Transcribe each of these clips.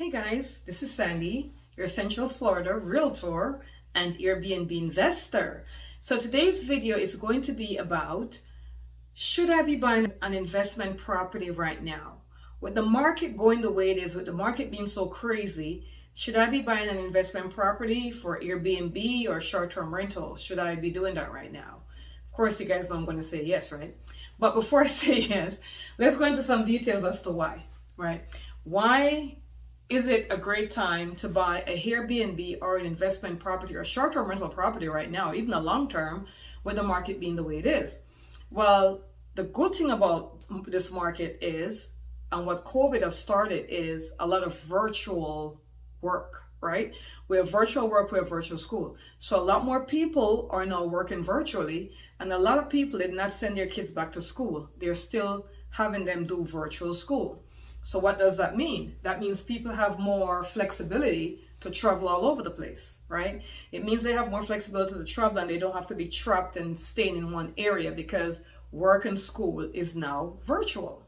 Hey guys, this is Sandy, your Central Florida Realtor and Airbnb investor. So today's video is going to be about, should I be buying an investment property right now? With the market going the way it is, with the market being so crazy, should I be buying an investment property for Airbnb or short-term rental? Should I be doing that right now? Of course, you guys know I'm going to say yes, right? But before I say yes, let's go into some details as to why, right? Why is it a great time to buy a Airbnb or an investment property or short-term rental property right now, even a long-term, with the market being the way it is? Well, the good thing about this market is, and what COVID have started, is a lot of virtual work, right? We have virtual work, we have virtual school. So a lot more people are now working virtually, and a lot of people did not send their kids back to school. They're still having them do virtual school. So what does that mean? That means people have more flexibility to travel all over the place, right? It means they have more flexibility to travel and they don't have to be trapped and staying in one area because work and school is now virtual.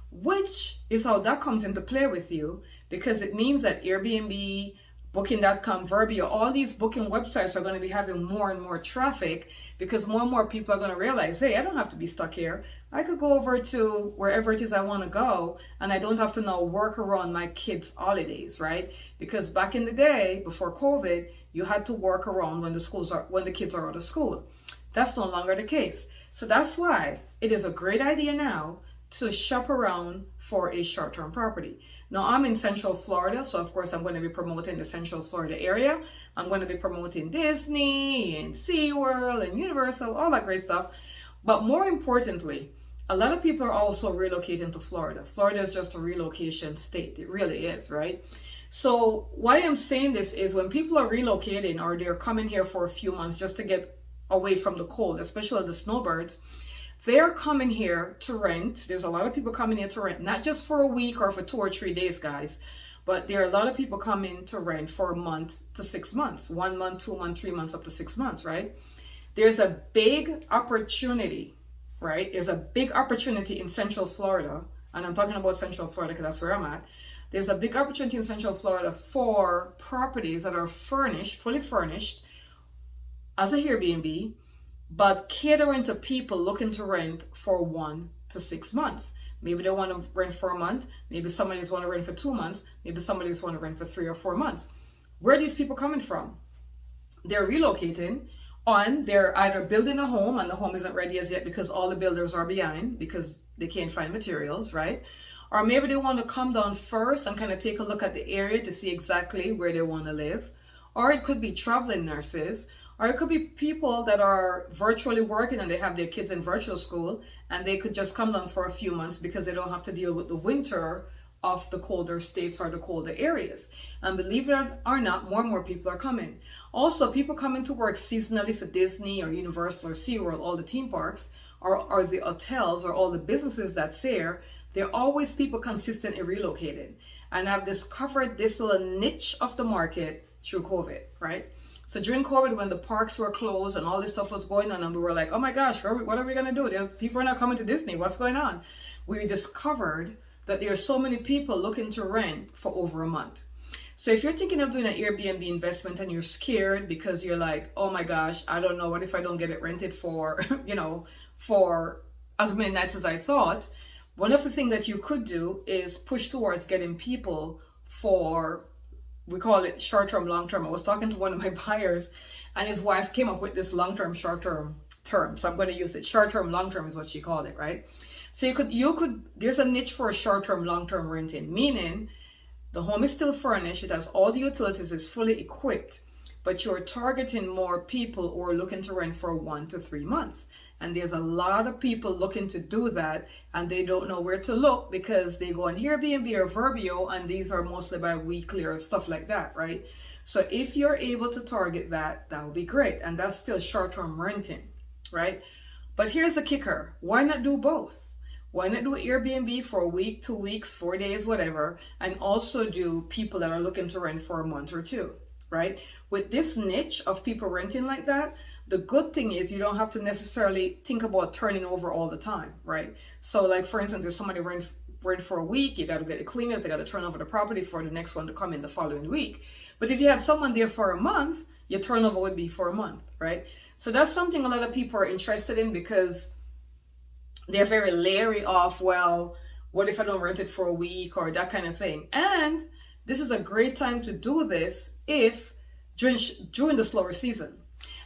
Which is how that comes into play with you, because it means that Airbnb, Booking.com, Verbio, all these booking websites are going to be having more and more traffic because more and more people are going to realize, hey, I don't have to be stuck here. I could go over to wherever it is I want to go, and I don't have to now work around my kids' holidays, right? Because back in the day, before COVID, you had to work around when the kids are out of school. That's no longer the case. So that's why it is a great idea now to shop around for a short-term property. Now, I'm in Central Florida, so of course I'm going to be promoting the Central Florida area. I'm going to be promoting Disney and SeaWorld and Universal, all that great stuff. But more importantly, a lot of people are also relocating to Florida. Florida is just a relocation state. It really is, right? So why I'm saying this is when people are relocating or they're coming here for a few months just to get away from the cold, especially the snowbirds, they're coming here to rent. There's a lot of people coming here to rent, not just for a week or for 2 or 3 days, guys, but there are a lot of people coming to rent for a month to 6 months, 1 month, 2 months, 3 months, up to 6 months, right? There's a big opportunity, right? There's a big opportunity in Central Florida, and I'm talking about Central Florida because that's where I'm at. There's a big opportunity in Central Florida for properties that are furnished, fully furnished, as a Airbnb, but catering to people looking to rent for 1 to 6 months. Maybe they want to rent for a month. Maybe somebody's want to rent for 2 months. Maybe somebody's want to rent for 3 or 4 months. Where are these people coming from? They're relocating, and they're either building a home and the home isn't ready as yet because all the builders are behind because they can't find materials, right? Or maybe they want to come down first and kind of take a look at the area to see exactly where they want to live. Or it could be traveling nurses. Or it could be people that are virtually working and they have their kids in virtual school and they could just come down for a few months because they don't have to deal with the winter of the colder states or the colder areas. And believe it or not, more and more people are coming. Also, people coming to work seasonally for Disney or Universal or SeaWorld, all the theme parks, or the hotels or all the businesses that's there, there are always people consistently relocating. And I've discovered this little niche of the market through COVID, right? So during COVID, when the parks were closed and all this stuff was going on, and we were like, oh my gosh, what are we going to do? People are not coming to Disney. What's going on? We discovered that there are so many people looking to rent for over a month. So if you're thinking of doing an Airbnb investment and you're scared because you're like, oh my gosh, I don't know, what if I don't get it rented for, for as many nights as I thought? One of the things that you could do is push towards getting people for, we call it short-term, long-term. I was talking to one of my buyers and his wife came up with this long-term, short-term term. So I'm going to use it. Short-term, long-term is what she called it, right? So you could, there's a niche for short-term, long-term renting, meaning the home is still furnished. It has all the utilities, it's fully equipped, but you're targeting more people who are looking to rent for 1 to 3 months. And there's a lot of people looking to do that and they don't know where to look because they go on Airbnb or Verbio, and these are mostly by weekly or stuff like that, right? So if you're able to target that, that would be great. And that's still short-term renting, right? But here's the kicker. Why not do both? Why not do Airbnb for a week, 2 weeks, 4 days, whatever, and also do people that are looking to rent for a month or two, right? With this niche of people renting like that, the good thing is you don't have to necessarily think about turning over all the time, right? So like, for instance, if somebody rent for a week, you got to get the cleaners, they got to turn over the property for the next one to come in the following week. But if you had someone there for a month, your turnover would be for a month, right? So that's something a lot of people are interested in because they're very leery of, well, what if I don't rent it for a week or that kind of thing. And this is a great time to do this if during the slower season.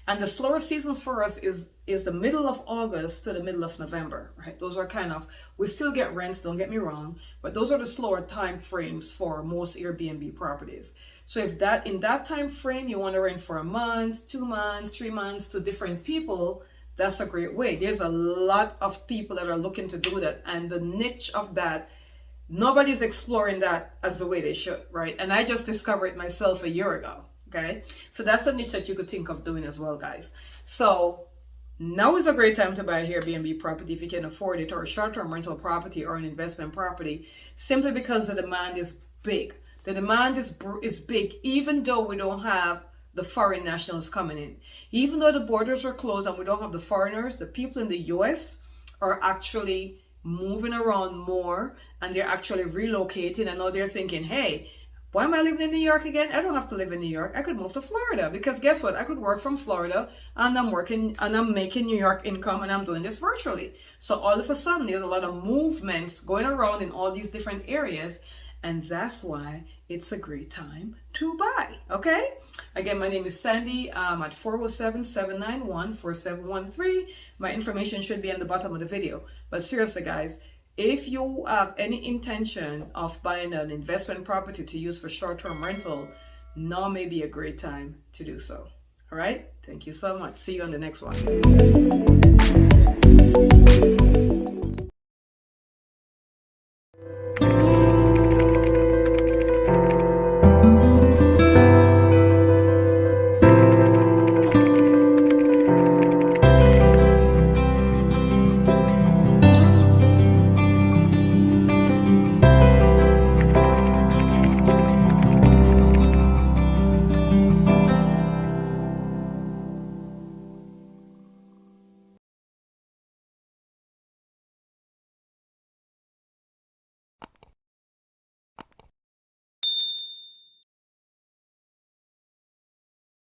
And the slower seasons for us is the middle of August to the middle of November, right? Those are kind of, we still get rents, don't get me wrong, but those are the slower time frames for most Airbnb properties. So if that in that time frame you want to rent for a month, 2 months, 3 months to different people, that's a great way. There's a lot of people that are looking to do that, and the niche of that, nobody's exploring that as the way they should, right? And I just discovered it myself a year ago. Okay, so that's the niche that you could think of doing as well, guys. So now is a great time to buy a Airbnb property if you can afford it, or a short-term rental property or an investment property, simply because the demand is big. The demand is big, even though we don't have the foreign nationals coming in. Even though the borders are closed and we don't have the foreigners, the people in the US are actually moving around more, and they're actually relocating, and now they're thinking, hey, why am I living in New York again? I don't have to live in New York. I could move to Florida, because guess what? I could work from Florida, and I'm making New York income, and I'm doing this virtually. So all of a sudden, there's a lot of movements going around in all these different areas, and that's why it's a great time to buy. Okay? Again, my name is Sandy. I'm at 407-791-4713. My information should be on the bottom of the video. But seriously, guys, if you have any intention of buying an investment property to use for short-term rental, now may be a great time to do so. All right? Thank you so much. See you on the next one.